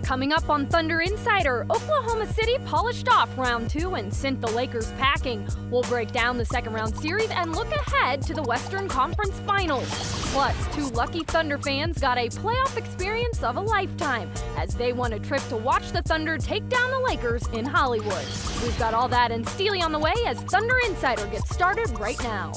Coming up on Thunder Insider, Oklahoma City polished off round 2 and sent the Lakers packing. We'll break down the second round series and look ahead to the Western Conference Finals. Plus, 2 lucky Thunder fans got a playoff experience of a lifetime as they won a trip to watch the Thunder take down the Lakers in Hollywood. We've got all that and Steely on the way as Thunder Insider gets started right now.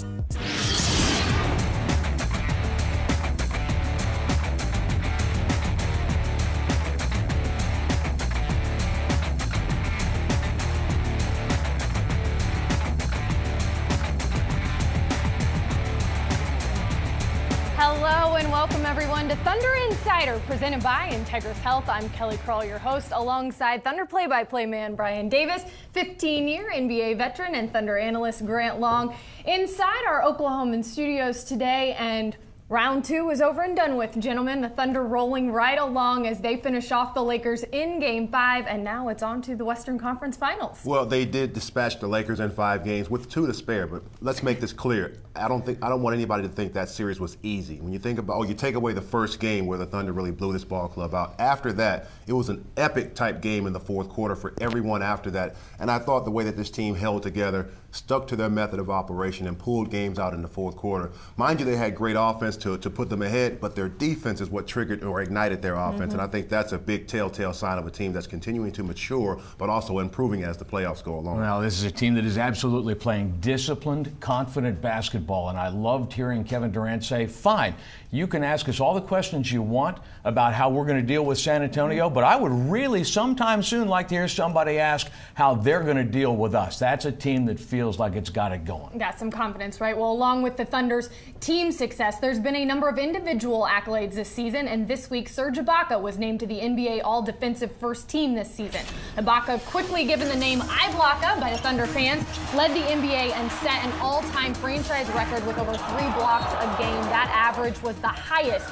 Hello and welcome everyone to Thunder Insider, presented by Integris Health. I'm Kelly Kroll, your host, alongside Thunder play-by-play man Brian Davis, 15-year NBA veteran, and Thunder analyst Grant Long. Inside our Oklahoman studios today, and round 2 is over and done with, gentlemen. The Thunder rolling right along as they finish off the Lakers in Game 5, and now it's on to the Western Conference Finals. Well, they did dispatch the Lakers in 5 games with 2 to spare, but let's make this clear. I don't want anybody to think that series was easy. When you think about, you take away the first game where the Thunder really blew this ball club out. After that, it was an epic type game in the fourth quarter for everyone after that. And I thought the way that this team held together, stuck to their method of operation, and pulled games out in the fourth quarter. Mind you, they had great offense to put them ahead, but their defense is what triggered or ignited their offense. And I think that's a big telltale sign of a team that's continuing to mature, but also improving as the playoffs go along. Well, this is a team that is absolutely playing disciplined, confident basketball, and I loved hearing Kevin Durant say, fine, you can ask us all the questions you want about how we're going to deal with San Antonio, but I would really sometime soon like to hear somebody ask how they're going to deal with us. That's a team that feels like it's got it going. Got some confidence, right? Well, along with the Thunder's team success, there's been a number of individual accolades this season, and this week Serge Ibaka was named to the NBA All-Defensive First Team this season. Ibaka, quickly given the name Ibaka by the Thunder fans, led the NBA and set an all-time franchise record with over 3 blocks a game. That average was the highest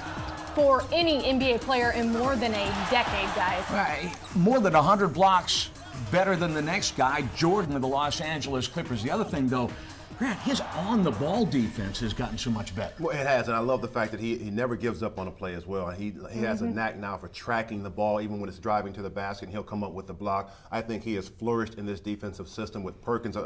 for any NBA player in more than a decade, guys. Right. More than 100 blocks, better than the next guy, Jordan of the Los Angeles Clippers. The other thing, though, Grant, his on-the-ball defense has gotten so much better. Well, it has, and I love the fact that he never gives up on a play as well. He has a knack now for tracking the ball, even when it's driving to the basket, and he'll come up with the block. I think he has flourished in this defensive system with Perkins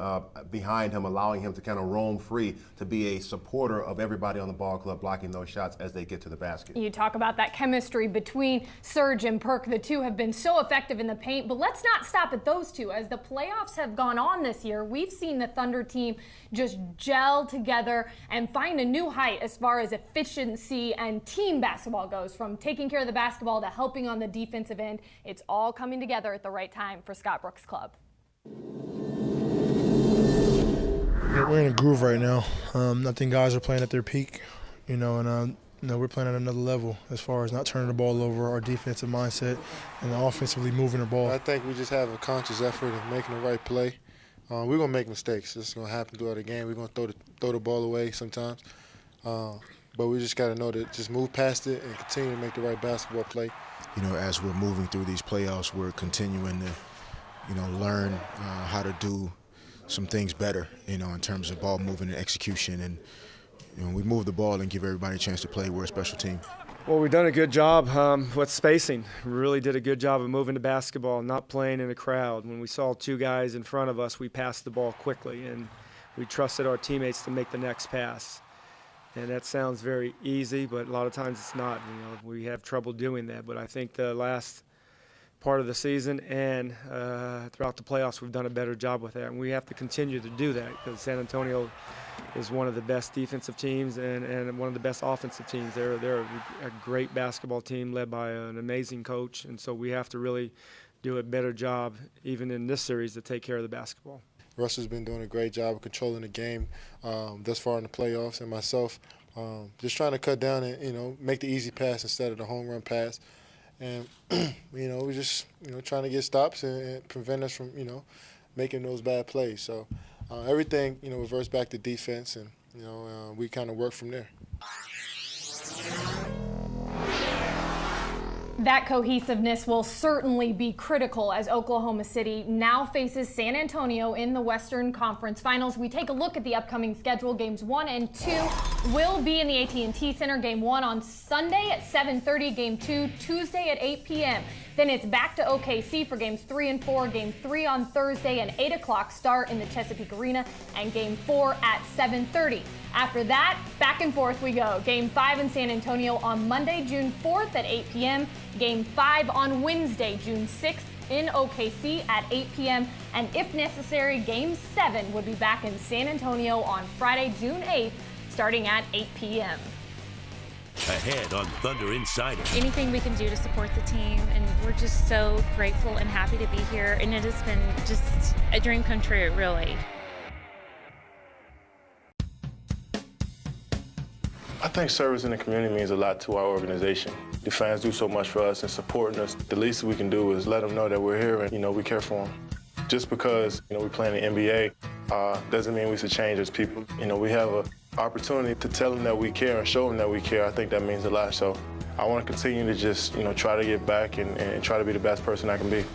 behind him, allowing him to kind of roam free, to be a supporter of everybody on the ball club, blocking those shots as they get to the basket. You talk about that chemistry between Serge and Perk. The two have been so effective in the paint, but let's not stop at those two. As the playoffs have gone on this year, we've seen the Thunder team just gel together and find a new height as far as efficiency and team basketball goes, from taking care of the basketball to helping on the defensive end. It's all coming together at the right time for Scott Brooks' club. We're in a groove right now. I think guys are playing at their peak, and we're playing at another level as far as not turning the ball over, our defensive mindset, and offensively moving the ball. I think we just have a conscious effort of making the right play. We're going to make mistakes. It's going to happen throughout the game. We're going to throw the ball away sometimes. But we just got to know to just move past it and continue to make the right basketball play. As we're moving through these playoffs, we're continuing to, learn how to do some things better, in terms of ball movement and execution. And, we move the ball and give everybody a chance to play. We're a special team. Well, we've done a good job with spacing. We really did a good job of moving the basketball, not playing in a crowd. When we saw 2 guys in front of us, we passed the ball quickly, and we trusted our teammates to make the next pass. And that sounds very easy, but a lot of times it's not. We have trouble doing that. But I think the last part of the season and throughout the playoffs, we've done a better job with that. And we have to continue to do that because San Antonio is one of the best defensive teams and one of the best offensive teams. They're a great basketball team led by an amazing coach, and so we have to really do a better job, even in this series, to take care of the basketball. Russell's been doing a great job of controlling the game thus far in the playoffs, and myself just trying to cut down and, make the easy pass instead of the home run pass. And, we're just, trying to get stops and prevent us from, making those bad plays. So everything, reverts back to defense, and, we kind of work from there. That cohesiveness will certainly be critical as Oklahoma City now faces San Antonio in the Western Conference Finals. We take a look at the upcoming schedule. Games 1 and 2 will be in the AT&T Center. Game 1 on Sunday at 7:30. Game 2 Tuesday at 8 p.m. Then it's back to OKC for games 3 and 4. Game 3 on Thursday, an 8 o'clock start in the Chesapeake Arena, and game 4 at 7:30. After that, back and forth we go. Game 5 in San Antonio on Monday, June 4th at 8 p.m. Game 5 on Wednesday, June 6th in OKC at 8 p.m. And if necessary, Game 7 would be back in San Antonio on Friday, June 8th, starting at 8 p.m. Ahead on Thunder Insider. Anything we can do to support the team, and we're just so grateful and happy to be here, and it has been just a dream come true, really. I think service in the community means a lot to our organization. The fans do so much for us and supporting us. The least we can do is let them know that we're here and, we care for them. Just because, we play in the NBA doesn't mean we should change as people. We have an opportunity to tell them that we care and show them that we care. I think that means a lot. So I want to continue to just, try to get back and try to be the best person I can be.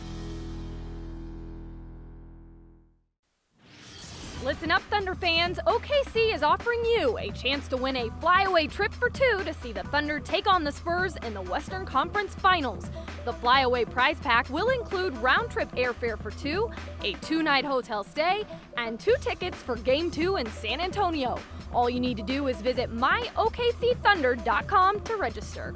Listen up, Thunder fans. OKC is offering you a chance to win a flyaway trip for 2 to see the Thunder take on the Spurs in the Western Conference Finals. The flyaway prize pack will include round-trip airfare for 2, a 2-night hotel stay, and 2 tickets for Game 2 in San Antonio. All you need to do is visit myokcthunder.com to register.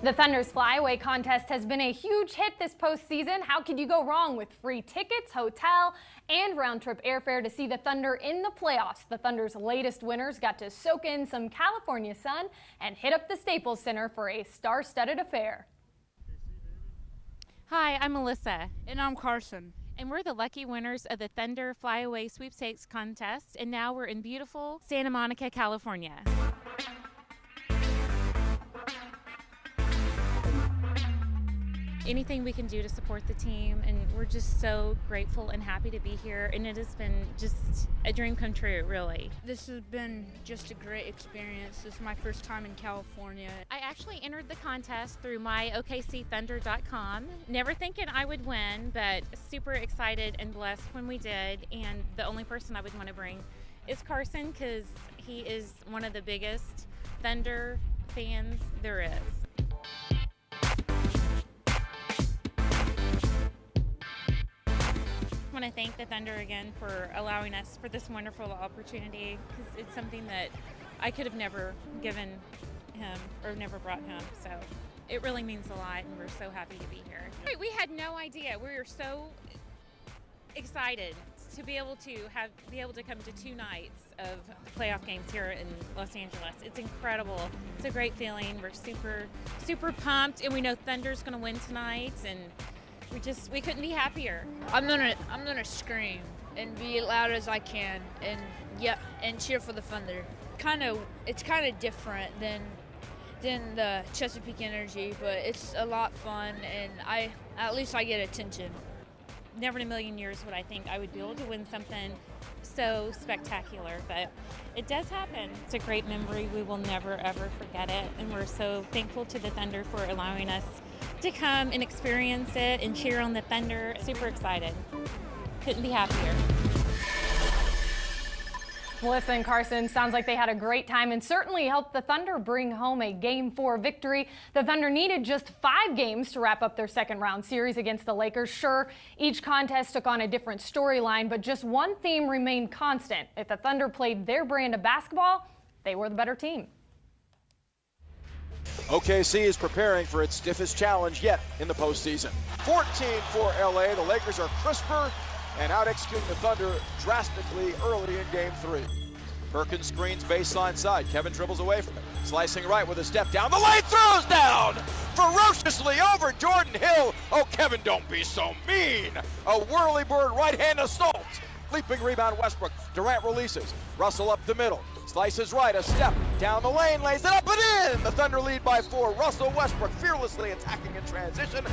The Thunder's flyaway contest has been a huge hit this postseason. How could you go wrong with free tickets, hotel, and round-trip airfare to see the Thunder in the playoffs? The Thunder's latest winners got to soak in some California sun and hit up the Staples Center for a star-studded affair. Hi, I'm Melissa. And I'm Carson. And we're the lucky winners of the Thunder Flyaway Sweepstakes contest, and now we're in beautiful Santa Monica, California. Anything we can do to support the team, and we're just so grateful and happy to be here, and it has been just a dream come true, really. This has been just a great experience. This is my first time in California. I actually entered the contest through myokcthunder.com, never thinking I would win, but super excited and blessed when we did, and the only person I would want to bring is Carson, because he is one of the biggest Thunder fans there is. I want to thank the Thunder again for allowing us for this wonderful opportunity, because it's something that I could have never given him or never brought him. So it really means a lot, and we're so happy to be here. We had no idea. We were so excited to be able to come to 2 nights of playoff games here in Los Angeles. It's incredible. It's a great feeling. We're super pumped, and we know Thunder's going to win tonight, and we couldn't be happier. I'm gonna scream and be as loud as I can, and cheer for the Thunder. It's kind of different than the Chesapeake Energy, but it's a lot fun, and at least I get attention. Never in a million years would I think I would be able to win something so spectacular, but it does happen. It's a great memory. We will never ever forget it, and we're so thankful to the Thunder for allowing us to come and experience it and cheer on the Thunder. Super excited. Couldn't be happier. Melissa and Carson, sounds like they had a great time and certainly helped the Thunder bring home a Game 4 victory. The Thunder needed just 5 games to wrap up their second-round series against the Lakers. Sure, each contest took on a different storyline, but just one theme remained constant. If the Thunder played their brand of basketball, they were the better team. OKC is preparing for its stiffest challenge yet in the postseason. 14 for LA. The Lakers are crisper and out-executing the Thunder drastically early in Game 3. Perkins screens baseline side. Kevin dribbles away from it. Slicing right with a step down the lane, throws down ferociously over Jordan Hill. Oh, Kevin, don't be so mean. A whirly-bird right-hand assault. Leaping rebound Westbrook. Durant releases. Russell up the middle. Slices right, a step down the lane, lays it up and in. The Thunder lead by 4. Russell Westbrook fearlessly attacking in transition. In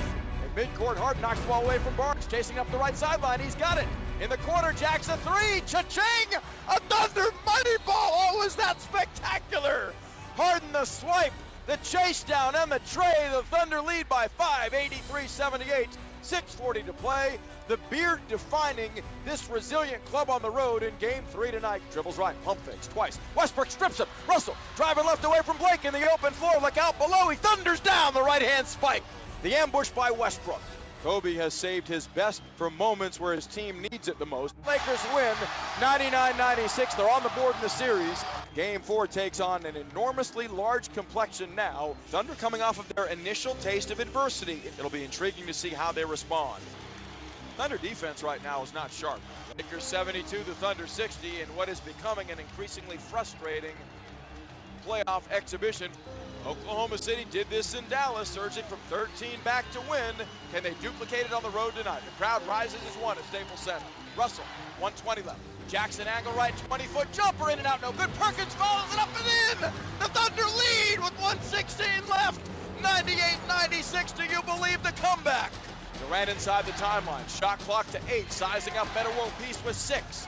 midcourt, Hart knocks the ball away from Barnes, chasing up the right sideline. He's got it. In the corner, Jackson 3. Cha-ching! A Thunder mighty ball. Oh, is that spectacular? Harden the swipe. The chase down and the tray. The Thunder lead by 5, 83-78. 6:40 to play. The beard defining this resilient club on the road in game 3 tonight. Dribbles right, pump fakes twice. Westbrook strips him. Russell driving left away from Blake in the open floor. Look out below. He thunders down the right-hand spike. The ambush by Westbrook. Kobe has saved his best for moments where his team needs it the most. Lakers win 99-96. They're on the board in the series. Game 4 takes on an enormously large complexion now. Thunder coming off of their initial taste of adversity. It'll be intriguing to see how they respond. Thunder defense right now is not sharp. Lakers 72, the Thunder 60, in what is becoming an increasingly frustrating playoff exhibition. Oklahoma City did this in Dallas, surging from 13 back to win. Can they duplicate it on the road tonight? The crowd rises as one at Staples Center. Russell, 120 left. Jackson angle right, 20-foot jumper in and out, no good. Perkins follows it up and in. The Thunder lead with 1:16 left. 98-96, do you believe the comeback? Durant inside the timeline, shot clock to 8, sizing up Metta World Peace with 6.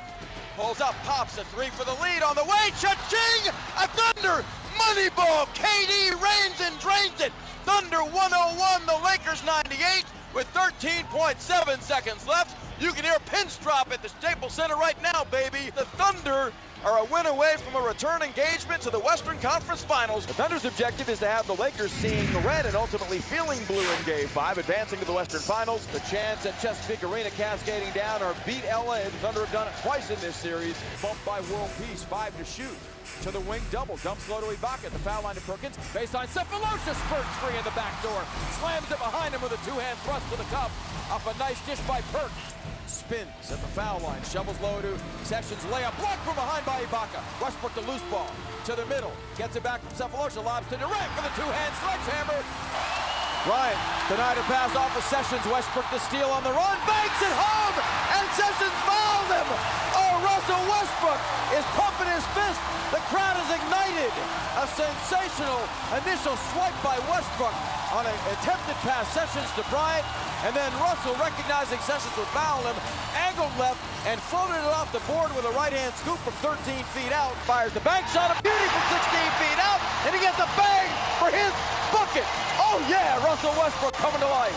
Pulls up, pops a 3 for the lead on the way. Cha-ching! A Thunder money ball. KD reigns and drains it. Thunder 101, the Lakers 98 with 13.7 seconds left. You can hear pins drop at the Staples Center right now, baby. The Thunder are a win away from a return engagement to the Western Conference Finals. The Thunder's objective is to have the Lakers seeing red and ultimately feeling blue in Game 5, advancing to the Western Finals. The chance at Chesapeake Arena cascading down or beat LA. The Thunder have done it twice in this series. Bumped by World Peace, 5 to shoot. To the wing double, dumps low to Ibaka at the foul line to Perkins. Baseline, Cephalosha spurts free in the back door. Slams it behind him with a two-hand thrust to the cup. Off a nice dish by Perk. Spins at the foul line, shovels low to Sessions, layup, blocked from behind by Ibaka. Westbrook the loose ball, to the middle, gets it back from Cephalosha, lobs to Durant for the two-hand sledgehammer. Bryant denied a pass off of Sessions, Westbrook the steal on the run, banks it home, and Sessions fouls him. Oh, Russell Westbrook is pumping his fist. The crowd is ignited. A sensational initial swipe by Westbrook on an attempted pass, Sessions to Bryant. And then Russell, recognizing Sessions would foul him, angled left and floated it off the board with a right-hand scoop from 13 feet out. Fires the bank shot, a beauty from 16 feet out, and he gets a bang for his bucket. Oh yeah, Russell Westbrook coming to life.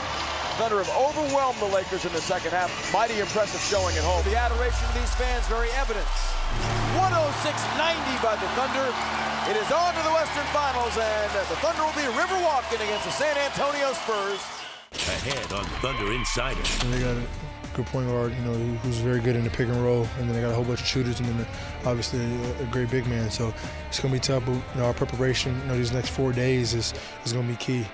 Thunder have overwhelmed the Lakers in the second half. Mighty impressive showing at home. The adoration of these fans very evident. 106-90 by the Thunder. It is on to the Western Finals, and the Thunder will be river walking against the San Antonio Spurs. Ahead on Thunder Insider. And they got a good point guard, who's very good in the pick and roll, and then they got a whole bunch of shooters, and then obviously a great big man. So it's going to be tough, but our preparation, these next 4 days is going to be key.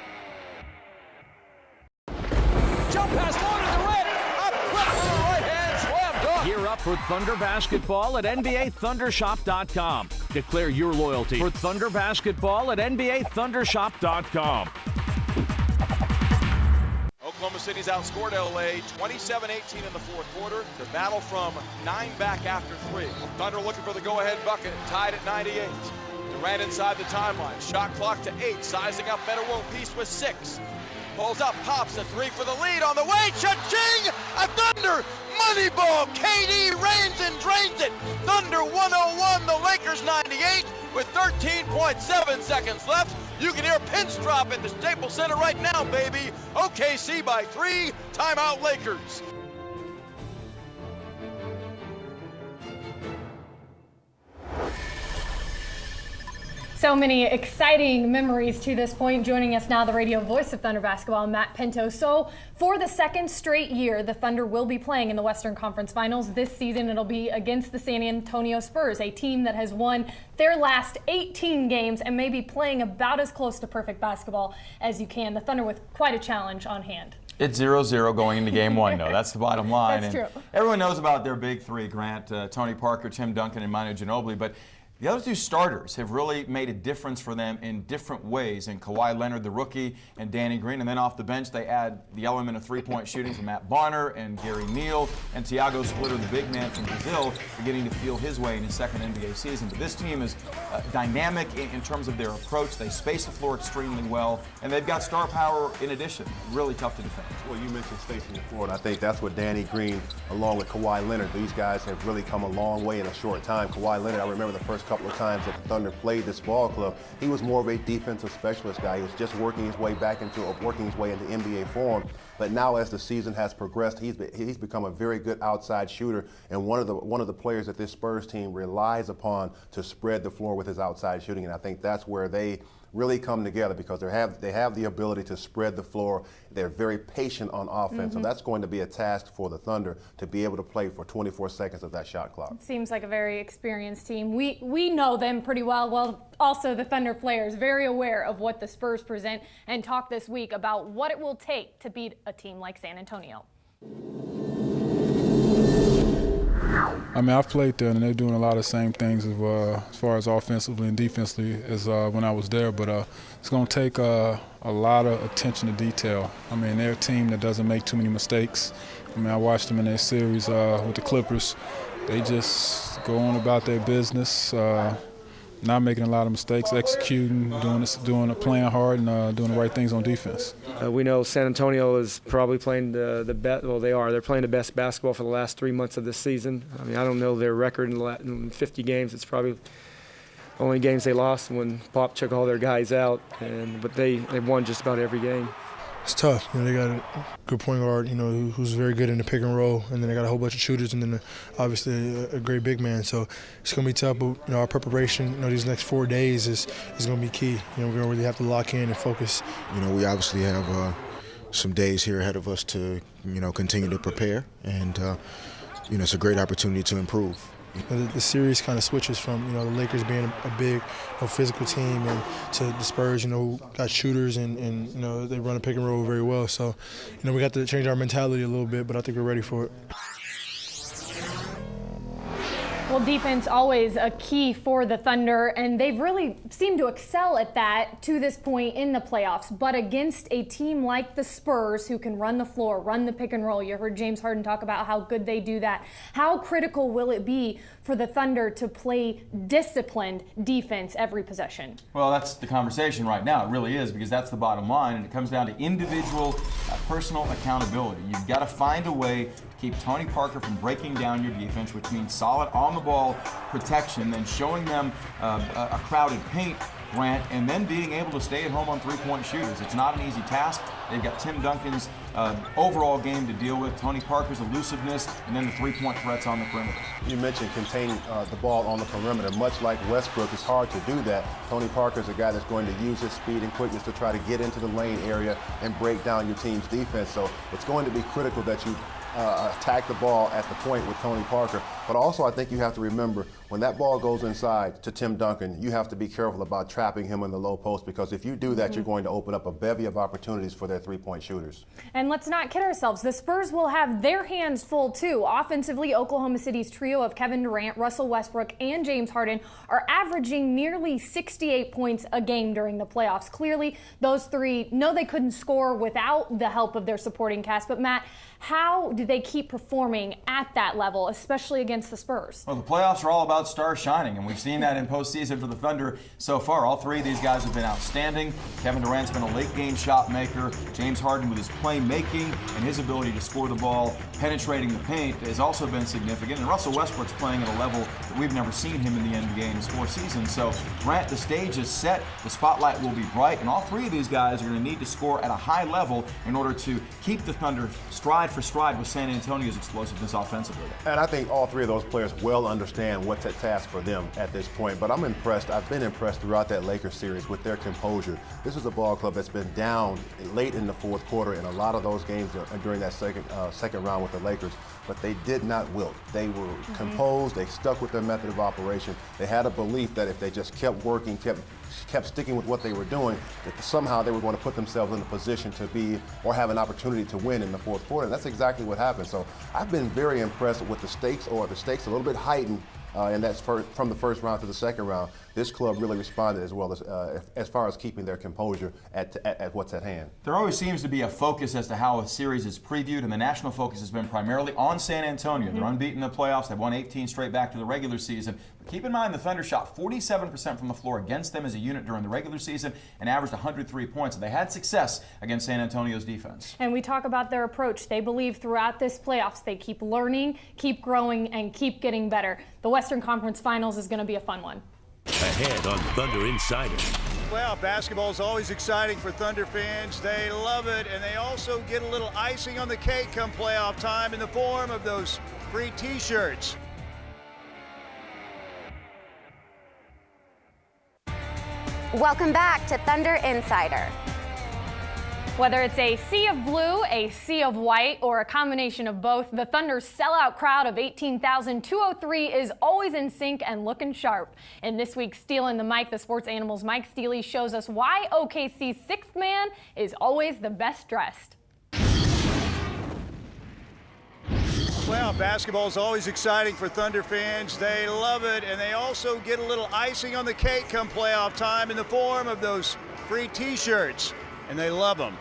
Jump pass, low to Durant, up quick with the right hand, slam dunk. Gear up for Thunder basketball at NBAThundershop.com. Declare your loyalty for Thunder basketball at NBAThundershop.com. Oklahoma City's outscored LA 27-18 in the fourth quarter. The battle from 9 back after 3. Thunder looking for the go-ahead bucket, tied at 98. Durant inside the timeline, shot clock to 8, sizing up Metta World Peace with 6. Pulls up, pops a 3 for the lead on the way. Cha-ching! A Thunder money ball. KD reigns and drains it. Thunder 101, the Lakers 98 with 13.7 seconds left. You can hear pins drop at the Staples Center right now, baby. OKC by 3, timeout Lakers. So many exciting memories to this point. Joining us now, the radio voice of Thunder basketball, Matt Pinto. So for the second straight year, the Thunder will be playing in the Western Conference Finals. This season, it'll be against the San Antonio Spurs, a team that has won their last 18 games and may be playing about as close to perfect basketball as you can. The Thunder with quite a challenge on hand. It's 0-0 going into game 1, though. That's the bottom line. That's true. Everyone knows about their big three, Grant, Tony Parker, Tim Duncan, and Manu Ginobili, but the other two starters have really made a difference for them in different ways. And Kawhi Leonard, the rookie, and Danny Green. And then off the bench, they add the element of three-point shooting from Matt Bonner and Gary Neal. And Thiago Splitter, the big man from Brazil, beginning to feel his way in his second NBA season. But this team is dynamic in terms of their approach. They space the floor extremely well. And they've got star power in addition. Really tough to defend. Well, you mentioned spacing the floor, and I think that's what Danny Green, along with Kawhi Leonard, these guys have really come a long way in a short time. Kawhi Leonard, I remember the first couple couple of times that the Thunder played this ball club, he was more of a defensive specialist guy. He was just working his way into NBA form. But now, as the season has progressed, he's become a very good outside shooter, and one of the players that this Spurs team relies upon to spread the floor with his outside shooting. And I think that's where they really come together, because they have the ability to spread the floor. They're very patient on offense, so that's going to be a task for the Thunder to be able to play for 24 seconds of that shot clock. It seems like a very experienced team. We know them pretty well. Well, also the Thunder players very aware of what the Spurs present, and talk this week about what it will take to beat a team like San Antonio. I mean, I've played there, and they're doing a lot of the same things as far as offensively and defensively as when I was there. But it's going to take a lot of attention to detail. I mean, they're a team that doesn't make too many mistakes. I mean, I watched them in their series with the Clippers. They just go on about their business, not making a lot of mistakes, executing, playing hard, and doing the right things on defense. We know San Antonio is probably playing the best. Well, they are. They're playing the best basketball for the last 3 months of this season. I mean, I don't know their record in 50 games. It's probably only games they lost when Pop took all their guys out. But they won just about every game. It's tough. They got a good point guard, who's very good in the pick and roll, and then they got a whole bunch of shooters, and then obviously a great big man. So it's going to be tough, but our preparation, these next 4 days is going to be key. We're going to really have to lock in and focus. We obviously have some days here ahead of us to, continue to prepare, and it's a great opportunity to improve. The series kind of switches from the Lakers being a big physical team, and to the Spurs got shooters and they run a pick and roll very well. So we got to change our mentality a little bit, but I think we're ready for it. Well, defense always a key for the Thunder, and they've really seemed to excel at that to this point in the playoffs. But against a team like the Spurs, who can run the floor, run the pick and roll, you heard James Harden talk about how good they do that. How critical will it be for the Thunder to play disciplined defense every possession? Well, that's the conversation right now. It really is, because that's the bottom line, and it comes down to individual, personal accountability. You've got to find a way to keep Tony Parker from breaking down your defense, which means solid on-the-ball protection, then showing them a crowded paint, Grant, and then being able to stay at home on three-point shooters. It's not an easy task. They've got Tim Duncan's overall game to deal with, Tony Parker's elusiveness, and then the three-point threats on the perimeter. You mentioned containing the ball on the perimeter. Much like Westbrook, it's hard to do that. Tony Parker's a guy that's going to use his speed and quickness to try to get into the lane area and break down your team's defense. So it's going to be critical that you attack the ball at the point with Tony Parker. But also, I think you have to remember, when that ball goes inside to Tim Duncan, you have to be careful about trapping him in the low post, because if you do that, you're going to open up a bevy of opportunities for their three-point shooters. And let's not kid ourselves. The Spurs will have their hands full, too. Offensively, Oklahoma City's trio of Kevin Durant, Russell Westbrook, and James Harden are averaging nearly 68 points a game during the playoffs. Clearly, those three know they couldn't score without the help of their supporting cast. But, Matt, how do they keep performing at that level, especially against the Spurs? Well, the playoffs are all about stars shining, and we've seen that in postseason for the Thunder so far. All three of these guys have been outstanding. Kevin Durant's been a late-game shot maker. James Harden, with his playmaking and his ability to score the ball, penetrating the paint, has also been significant. And Russell Westbrook's playing at a level that we've never seen him in the NBA in his 4 seasons. So, Grant, the stage is set. The spotlight will be bright, and all three of these guys are going to need to score at a high level in order to keep the Thunder stride for stride with San Antonio's explosiveness offensively. And I think all three of those players well understand what's at task for them at this point. But I'm impressed. I've been impressed throughout that Lakers series with their composure. This is a ball club that's been down late in the fourth quarter in a lot of those games during that second round with the Lakers. But they did not wilt. They were composed. They stuck with their method of operation. They had a belief that if they just kept working, kept sticking with what they were doing, that somehow they were going to put themselves in a position to be or have an opportunity to win in the fourth quarter. And that's exactly what happened. So I've been very impressed with the stakes a little bit heightened and that's from the first round to the second round. This club really responded as well as far as keeping their composure at what's at hand. There always seems to be a focus as to how a series is previewed, and the national focus has been primarily on San Antonio. They're unbeaten in the playoffs. They've won 18 straight back to the regular season. But keep in mind, the Thunder shot 47% from the floor against them as a unit during the regular season and averaged 103 points. They had success against San Antonio's defense. And we talk about their approach. They believe throughout this playoffs they keep learning, keep growing, and keep getting better. The Western Conference Finals is going to be a fun one. Ahead on Thunder Insider. Well, basketball is always exciting for Thunder fans. They love it, and they also get a little icing on the cake come playoff time in the form of those free T-shirts. Welcome back to Thunder Insider. Whether it's a sea of blue, a sea of white, or a combination of both, the Thunder's sellout crowd of 18,203 is always in sync and looking sharp. In this week's Stealing the Mic, the Sports Animal's Mike Steely shows us why OKC's sixth man is always the best dressed. Well, basketball is always exciting for Thunder fans. They love it, and they also get a little icing on the cake come playoff time in the form of those free T-shirts, and they love them.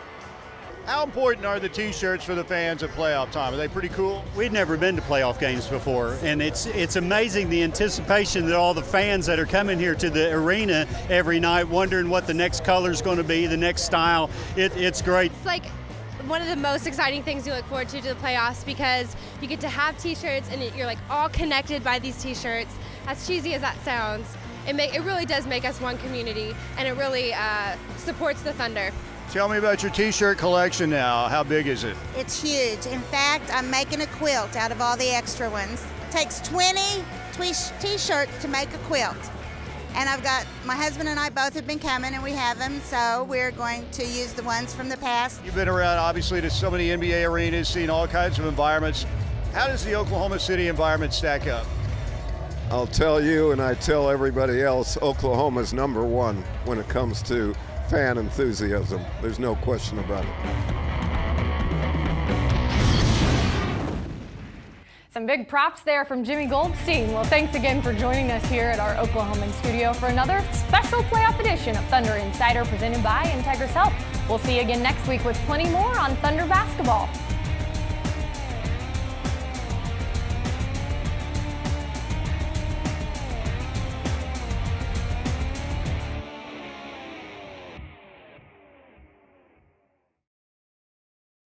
How important are the T-shirts for the fans at playoff time? Are they pretty cool? We'd never been to playoff games before, and it's amazing the anticipation that all the fans that are coming here to the arena every night wondering what the next color is going to be, the next style. It's great. It's like one of the most exciting things you look forward to the playoffs because you get to have T-shirts and you're like all connected by these T-shirts. As cheesy as that sounds, it really does make us one community, and it really supports the Thunder. Tell me about your T-shirt collection now. How big is it? It's huge. In fact, I'm making a quilt out of all the extra ones. It takes 20 T-shirts to make a quilt. And I've got, my husband and I both have been coming, and we have them, so we're going to use the ones from the past. You've been around, obviously, to so many NBA arenas, seen all kinds of environments. How does the Oklahoma City environment stack up? I'll tell you, and I tell everybody else, Oklahoma's number one when it comes to fan enthusiasm. There's no question about it. Some big props there from Jimmy Goldstein. Well, thanks again for joining us here at our Oklahoman studio for another special playoff edition of Thunder Insider presented by Integris Health. We'll see you again next week with plenty more on Thunder basketball.